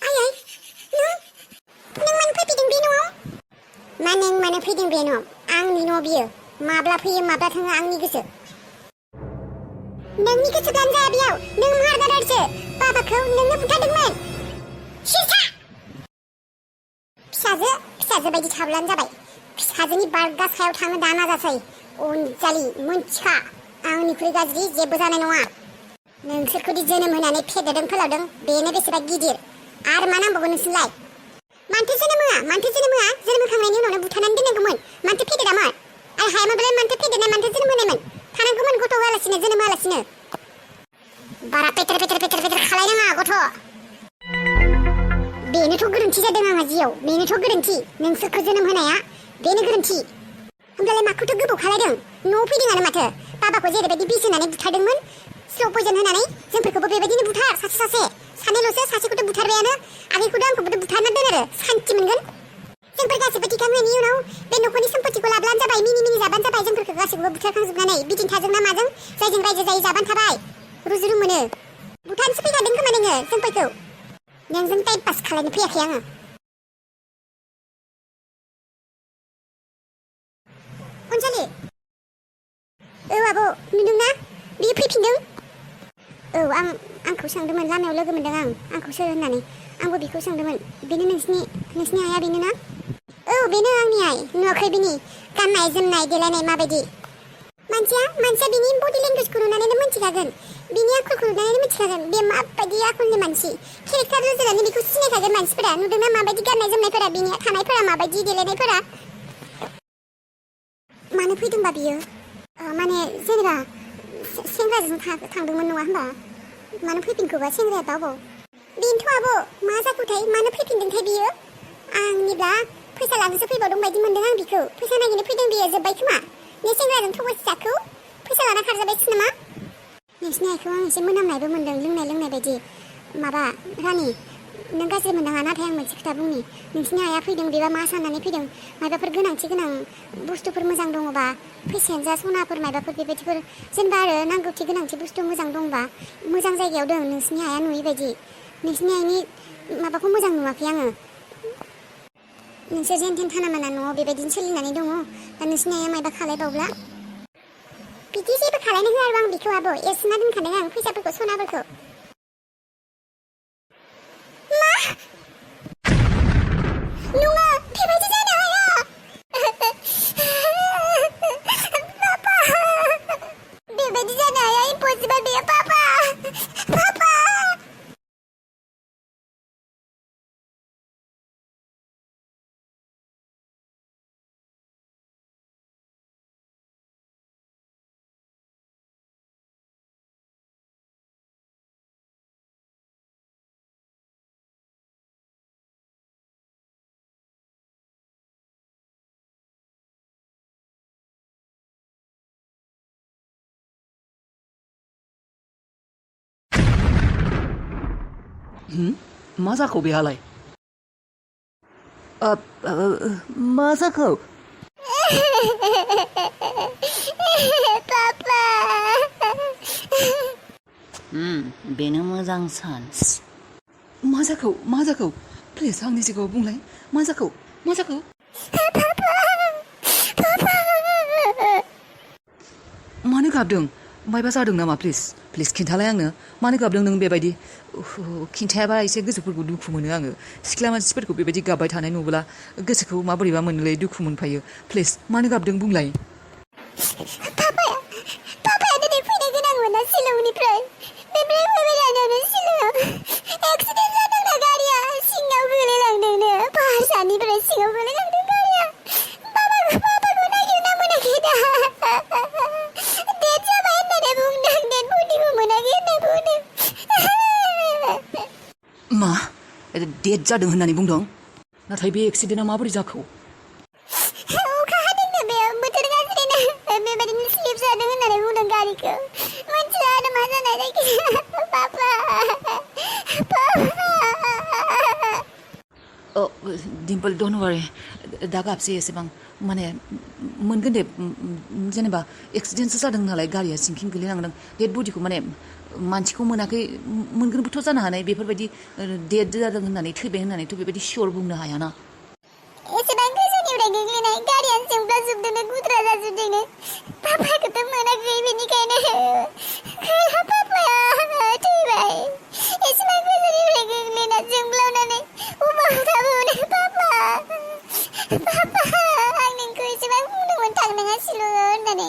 आयै नों मानो फैफिदों बे न'आव? मा नों मानो फैदों बे न'आव? आंनि न' बियो माब्ला फैयो माब्ला थाङो आंनि गोसो। नोंनि गोसोब्लानो जाया बेयाव। नों मारगारारसो। बाबाखौ नोंनो बुथारदोंमोन। सिरसा फिसाजो बायदि थाब्लानो जाबाय। फिसाजोनि बारगा सायाव थांनो दा नाजासै। अनजालि मोनथिखा आंनिख्रुइ गाज्रि जेबो जानाय नङा। नोंसोरखौदि जोनोम होनानै फेदेरदों फोलावदों बेनो बेसेबा गिदिर। आरो मा नांबावगौ नोंसोरलाय? मानोथो जोनोम होआ? जोनोम होखांनायनि उनावनो बुथारनानै दोननांगौमोन। मानोथो फेदेरामोन? आरो हायामोनब्लालाय मानोथो फेदेरनाय मानोथो जोनोम होनायमोन? थानांगौमोन गथ' होआलासिनो जोनोम होआलासिनो। बारा पेटेर खालायनाङा गथ'। बेनोथ' गोरोन्थि जादों आंहा जियाव। बेनोथ' गोरोन्थि। नोंसोरखौ जोनोम होनाया बेनो गोरोन्थि। होमब्लालाय माखौथो गोबाव खालायदों? न'आव फैदोंआनो माथो। बाबाखौ जेरैबायदि बिस होनानै बुथारदोंमोन स्ल' पयजन होनानै जोंफोरखौबो बेबायदिनो बुथार सासे। सानैल'सो सासेखौथ' बुथारबायानो। आगैखौथ' आंखौबोथ' बुथारना दोन आरो सान्थि मोनगोन। जोंफोर गासिबो थिखांनायनि उनाव बे न'खरनि सम्पतिखौ लाब्लानो जाबाय। मिनि जाबानो जाबाय। जोंफोरखौ गासिखौबो बुथारखांजोबनानै बिदिन्थाजों ना माजों जायजों रायजो जायो जाबानो थाबाय। रुजु मोनो। बुथारनोसो फैखादों खोमा नोङो जोंफोरखौ। नोंजों टाइम पास खालायनो फैयाखै आङो। अनजालि औ आब' नुदोंना बियो फैफिनदों। औ आंखौ सोंदोंमोन लामायाव लोगो मोनदों आंखौ सोर होननानै। आंबो बेखौ सोंदोंमोन। बेनो नोंसिनि आइया बेनो ना? औ बेनो आंनि आइ। नुवाखै बिनि गाननाय जोमनाय देलायनाय माबायदि? मानसिया बिनि बडि लेंगुवेजखौ नुनानैनो मिथिखागोन। बिनि आखलखौ नुनानैनो मिथिखागोन बे माबायदि आखलनि मानसि। केरेक्टार रुजुनानै बेखौ सिनायखागोन मानसिफोरा। नुदोंना माबायदि गाननाय जोमनायफोरा बिनि थानायफोरा माबायदि देलायनायफोरा। मानो फैदोंबा बियो? माने जेनेबा सेंग्राजों थांदोंमोन नङा होनबा? मानो फैफिनखोबा सेंग्राया बाव? बेनोथ' आब' मा जाखोथाय मानो फैफिनदोंथाय बियो? आंनिब्ला फैसा लानोसो फैबावदों बायदि मोनदों आं बिखौ। फैसा नागिरनो फैदों बियो जोब्बाय खोमा। बे सेंग्राजों थगायजाखौ फैसा लाना खारजाबायसो नामा? नोंसिनि आइखौ आं एसे मोनामनायबो मोनदों लोंनाय बायदि। माबा रानि नों गाज्रि मोननाङा। नाथाय आं मोनसे खोथा बुंनि। नोंसिनि आइया फैदों बेबा मा साननानै फैदों? माबाफोर गोनांथि गोनां बुस्थुफोर मोजां दङबा फैसायानो जा सनाफोर माबाफोर बेबायदिफोर जेनेबा आरो नांगौथि गोनांथि बुस्थु मोजां दंबा मोजां जायगायाव दं नोंसिनि आइया नुयै बायदि। नोंसिनि आइनि माबाखौ मोजां नुवाखै आङो। नोंसोर जेन थेन थाना माना न'आव बेबायदिनो सोलिनानै दङ। दा नोंसिनि आइया मायबा खालायबावब्ला? बिदि जेबो खालायनो होआ आरो आं बिखौ आब' एरसोना दोनखादों आं फैसाफोरखौ सनाफोरखौ। मा? नङा बेबायदि जानो हाया। पापा बेबायदि जानो हाया। इम्पसिबल बेयो पापा। मा जाखो बेहालाय? मा जाखो? पापा बेनो मोजां चान्स। मा जाखो? प्लिज आंनि सिगाङाव बुंलाय। मा जाखो? मानो गाबदों? मायबा जादों नामा? प्लिज खिन्थालाय आंनो। मानो गाबदों नों बेबायदि? खिन्थायाबा एसे गोसोफोरखौ दुखु मोनो आङो। सिख्ला मानसिफोरखौ बेबायदि गाबबाय थानाय नुब्ला गोसोखौ माबोरैबा मोनोलै, दुखु मोनफायो। प्लिज मानो गाबदों बुंलाय। पापाया दिनै फैनो गोनांमोन ना शिलंनिफ्राय। बेनिफ्राय फैबाय थानायावनो शिलंआव एक्सिडेन्ट जादोंना गारिया सिङाव गोलैलांदोंनो। पाहाड़सानिफ्राय सिङाव गोलैलांदों गारिया। पापाखौ नागिरना मोनाखै दा। डेथ जाबाय होननानै बुंदों। डेथ बडिखौ मोनाखै होनना बुंदों। मा? डेथ जादों होननानै बुंदों? नाथाय बे एक्सिडेन्टआ माबोरै जाखो? अखा हादोंनो बे बोथोर गाज्रिनो बेबायदिनो स्लिप जादों होननानै बुंदों गारिखौ। मिथिला आरो मा जानाय जायखिजाया। पापा डिम्पल डन्ट वारि। दा गाबसै एसेबां माने मोनगोन दे जेनेबा एक्सिडेन्टसो जादों नालाय गारिया सिंखिं गोलैनांदों डेड बडिखौ माने मानसिखौ मोनाखै मोनगोनबोथ' जानो हानाय बेफोरबायदि डेड जादों होननानै थैबाय होननानैथ' बेबायदि सियर बुंनो हायाना एसेबां गोजौनिफ्राय गोग्लैनाय गारियानो जोंब्लाजोबदोंनो गुद्रा जाजोबदोंनो पापाखौथ' मोनाखै बेनिखायनो पापाया थैबाय एसेबां गोजौनिफ्राय गोग्लैना जोंब्लावनानै अबाव थाबावनो पापा आं नोंखौ एसेबां बुंदोंमोन थांनाङा शिलंआव होननानै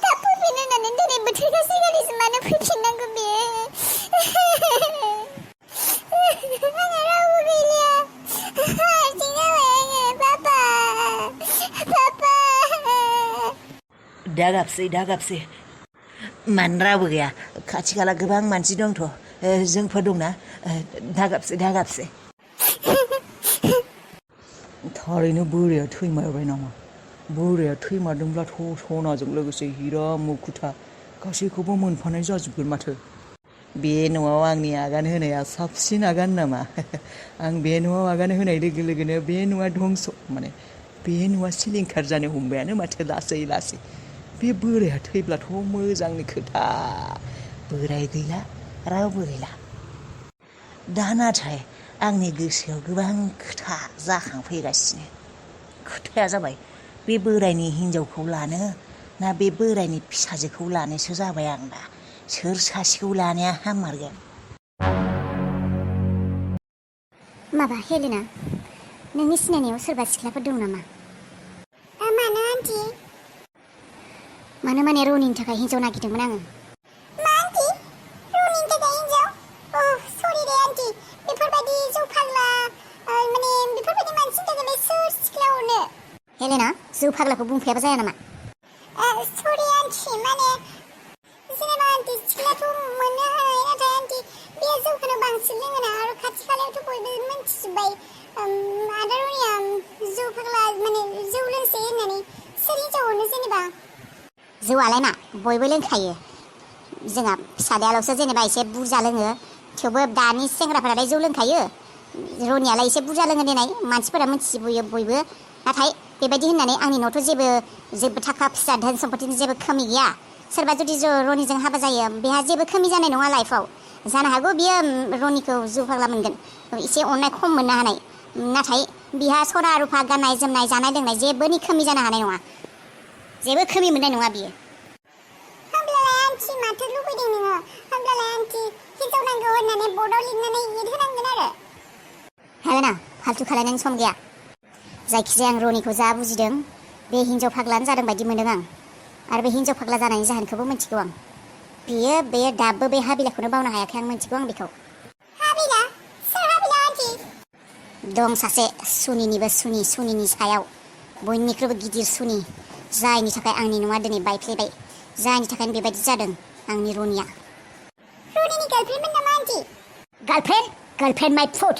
थाब फैफिन होननानै दिनै बोथोर गाज्रिखालिसो मानो फैफिननांगौ बेयो आंहा रावबो गैलिया हारसिं जाबाय आङो पापा दा गाबसै मानो रावबो गैया खाथि खाला गोबां मानसि दंथ' जोंफोर दंना दा गाबसै थारैनो बोराया थैमारबाय नामा बोराया थैमारदोंब्लाथ' सनाजों लोगोसे हिरा मुकुथा गासैखौबो मोनफानाय जाजोबगोन माथो बे न'आव आंनि आगान होनाया साबसिन आगान नामा आं बे न'आव आगान होनाय लोगो लोगोनो बे न'आ धंस माने बे न'आ सिलिंखार जानो हमबायानो माथो लासै लासै बे बोराया थैब्लाथ' मोजांनि खोथा बोराय गैला रावबो गैला दा नाथाय आंनि गोसोआव गोबां खोथा जाखांफैगासिनो खोथाया जाबाय बे बोरायनि हिनजावखौ लानो ना बे बोरायनि फिसाजोखौ लानोसो जाबाय आं दा सोर सासेखौ लानाया हाममारगोन माबा हेलेना नोंनि सिनायनायाव सोरबा सिख्लाफोर दं नामा मानो आन्टी मानो माने रनिनि थाखाय हिन्जाव नागिरदोंमोन आङो मा आन्टी रनिनि थाखाय हिन्जाव सरि दे आन्टी बेफोरबायदि जौ फाग्ला माने बेफोरबायदि मानसिनि थाखायलाय सोर सिख्ला हरनो हेलेना जौ फाग्लाखौ बुंफायाबा जाया नामा सरि आन्टी माने जेनेबा आन्टी सिख्लाथ' मोननो हायो नाथाय आन्टी बे जौखौनो बांसिन लोङोना आरो खाथि खालायावथ' बयबो मिन्थिजोब्बाय आदा रनिया जौ फाग्ला माने जौ लोंसै होननानै सोर हिन्जाव हरनो जेनेबा जौआलाय मा बयबो लोंखायो जोंहा फिसालायाल'सो जेनेबा एसे बुरजा लोङो थेवबो दानि सेंग्राफोरालाय जौ लोंखायो रनियालाय एसे बुरजा लोङो देनाय मानसिफोरा मिथिबोयो बयबो नाथाय बेबायदि होननानै आंनि न'आवथ' जेबो थाखा फैसा धोन सम्पतिनि जेबो खमि गैया सोरबा जुदि रनिजों हाबा जायो बेहा जेबो खमि जानाय नङा लाइफआव जानो हागौ बियो रनिखौ जौ फाग्ला मोनगोन एसे अननाय खम मोननो हानाय नाथाय बिहा सना रुफा गाननाय जोमनाय जानाय लोंनाय जेबोनि खमि जानो हानाय नङा जेबो खमि मोननाय नङा बियो होमब्लालाय आन्टी माथो लुबैदों नोङो होमब्लालाय आन्टी हिन्जाव नांगौ होननानै बर्डआव लिरनानै होनांगोन आरो हेलेना फाल्तु खालायनायनि सम गैया जायखिजाया आं रनिखौ जा बुजिदों बे हिन्जाव फाग्लानो जादों बायदि मोनदों आं आरो बे हिन्जाव फाग्ला जानायनि जाहोनखौबो मिथिगौ आं बेयो दाबो बे हाबिलाखौनो बावनो हायाखै आं मिथिगौ आं बेखौ हाबिला सोर हाबिला आन्टी दं सासे सुनिनिबो सुनिनि सायाव बयनिख्रुइबो गिदिर सुनि जायनि थाखाय आंनि न'आ दिनै बायफ्लेबाय जायनि थाखायनो बेबायदि जादों आंनि रनिया रनिनि गार्लफ्रेन्डमोन नामा आन्टी गार्लफ्रेन्ड माय फुट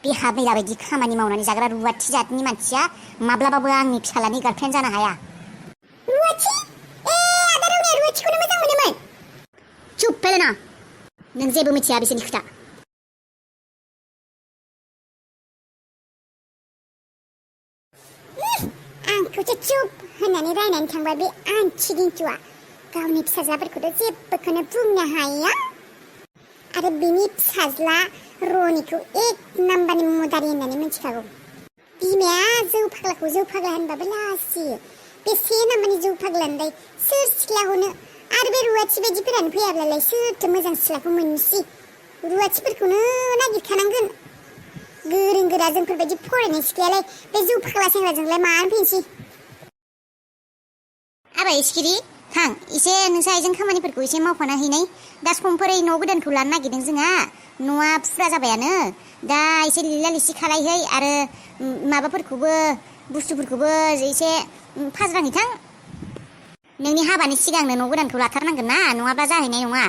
बे हाबिला बायदि खामानि मावनानै जाग्रा रुवाथि जातनि मानसिया माब्लाबाबो आंनि फिसालानि गार्लफ्रेन्ड जानो हाया रुवाथि आदा रनिया रुवाथिखौनो मोजां मोनोमोन चुप हेलेना नों जेबो मिथिया बिसोरनि खोथा आंखौसो चुप होननानै रायनानै थांबा बे आन्थि दिन्थुआ गावनि फिसाज्लाफोरखौथ' जेबोखौनो बुंनो हाया आरो बिनि फिसाज्ला रनिखौ एक नाम्बारनि मुदारि होननानै मिथिखागौ बिमाया जौ फाग्ला होनबाबो लासियो बे से नाम्बारनि जौ फाग्लानिलाय सोर सिख्ला हरनो आरो बे रुवाथि बायदिफोरानो फैयाब्लालाय सोरथो मोजां सिख्लाखौ मोननोसै रुवाथिफोरखौनो नागिरखानांगोन गोरों गोरा जोंफोरबायदि फरायनाय सिख्लायालाय बे जौ फाग्ला सेंग्राजोंलाय मानो फैनोसै आबाय सिखिरि थां एसे नोंसा आइजों खामानिफोरखौ एसे मावफाना हैनाय दा समफोरै न' गोदानखौ लानो नागिरदों जोंहा न'आ फुरा जाबायानो दा एसे लिला लिसि खालायहै आरो माबाफोरखौबो बुस्थुफोरखौबो एसे फाज्रांहैथां नोंनि हाबानि सिगांनो न' गोदानखौ लाथारनांगोन ना नङाबा जाहैनाय नङा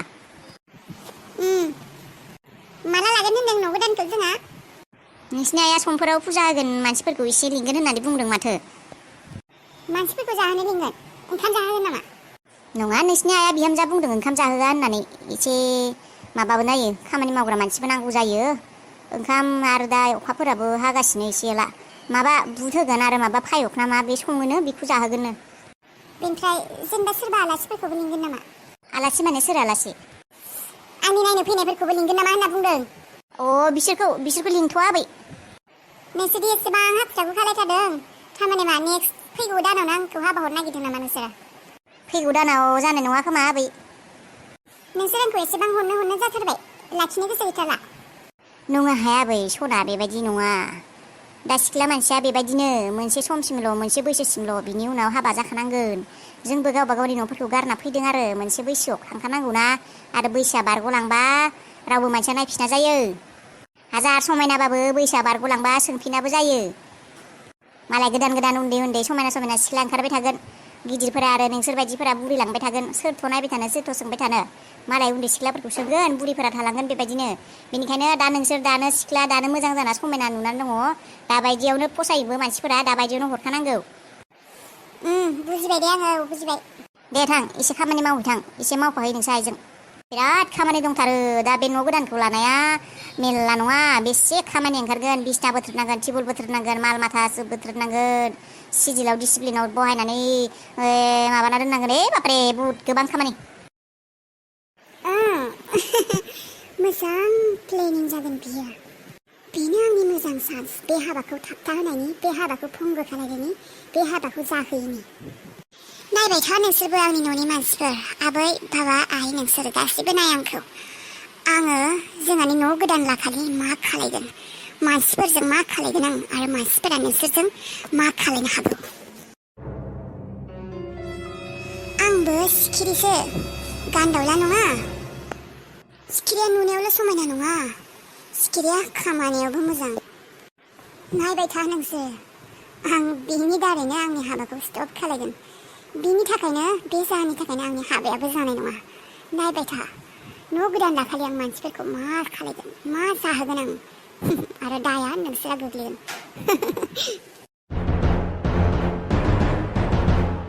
माला लागोन होनदों न' गोदानखौ जोंहा नोंसिनि आइया समफोराव फुजा होगोन मानसिफोरखौ एसे लिंगोन होननानै बुंदों माथो मानसिफोरखौ जाहोनो लिंगोन ओंखाम जाहोगोन नामा नङा नोंसिनि आइया बिहामजा बुंदों ओंखाम जाहोआ होननानै एसे माबाबो नायो खामानि मावग्रा मानसिबो नांगौ जायो ओंखाम आरो दा अखाफोराबो हागासिनो एसे एला माबा बुट होगोन आरो माबा पायक ना मा बे सङोनो बेखौ जाहोगोननो बेनिफ्राय जेनेबा सोरबा आलासिफोरखौबो लिंगोन नामा आलासि माने सोर आलासि आंनि नायनो फैनायफोरखौबो लिंगोन नामा होनना बुंदों बिसोरखौ लिंथ'वा आबै नोंसोरदि एसेबां हाखु खालायथारदों थारमाने मा नेक्स्ट फैगौ दानावनो आंखौ हाबा हरनो नागिरदों नामा नोंसोरो फैगौ दानाव जानाय नङा खोमा आबै नोंसोर आंखौ एसेबां हरनो जाथारबाय लाखिनो गोसो गैथारला नङा हाया आबै सना बेबायदि नङा दा सिख्ला मानसिया बेबायदिनो मोनसे समसिमल' मोनसे बैसोसिमल' बिनि उनाव हाबा जाखानांगोन जोंबो गावबा गावनि न'फोरखौ गारना फैदों आरो मोनसे बैसोआव थांखानांगौना आरो बैसोआ बारग'लांबा रावबो मानसिया नायफिना जायो हाजार समायनाबाबो बैसोआ बारग'लांबा सोंफिनाबो जायो मालाय गोदान उन्दै समायना सिख्ला ओंखारबाय थागोन गिदिरफोरा आरो नोंसोर बायदिफोरा बुरिलांबाय थागोन सोरथ' नायबाय थानो सोरथ' सोंबाय थानो मालाय उन्दै सिख्लाफोरखौ सोंगोन बुरिफोरा थालांगोन बेबायदिनो बेनिखायनो दा नोंसोर दानो सिख्ला दानो मोजां जाना समायना नुनानै दङ दाबायदियावनो फसायोबो मानसिफोरा दाबायदियावनो हरखानांगौ बुजिबाय दे आङो बुजिबाय दे थां एसे खामानि मावहैथां एसे मावफाहै नोंसोर आइजों बिराद खामानि दंथारो दा बे न' गोदानखौ लानाया मेरला नङा बेसे खामानि ओंखारगोन बिसना बोथ्रोदनांगोन टिबुल बोथ्रोदनांगोन माल माथा बोथ्रोदनांगोन सिजिलाव डिसिप्लिनाव बहायनानै माबाना दोननांगोन बापरे बुहुद गोबां खामानि मोजां प्लेनिं जागोन बियो बेनो आंनि मोजां चान्स बे हाबाखौ थाबथा होनायनि बे हाबाखौ भंग खालामनायनि बे हाबाखौ जाहैनि नायबाय था नोंसोरबो आंनि न'नि मानसिफोर आबै बाबा आइ नोंसोर गासिबो नाय आंखौ आङो जोंहानि न' गोदान लाखालि मा खालायगोन मानसिफोरजों मा खालायगोन आं आरो मानसिफोरा नोंसोरजों मा खालायनो हागौ आंबो सिखिरिसो गानदावला नङा सिखिरिया नुनायावल' समायना नङा सिखिरिया खामानियावबो मोजां नायबाय था नोंसोर आं बिनि दारैनो आंनि हाबाखौ स्टप खालायगोन बिनि थाखायनो बे जाहोननि थाखायनो आंनि हाबायाबो जानाय नङा नायबाय था न' गोदान दाखालि आं मानसिफोरखौ मा खालायगोन मा जाहोगोन आं आरो दाया नोंसोरा गोग्लैगोन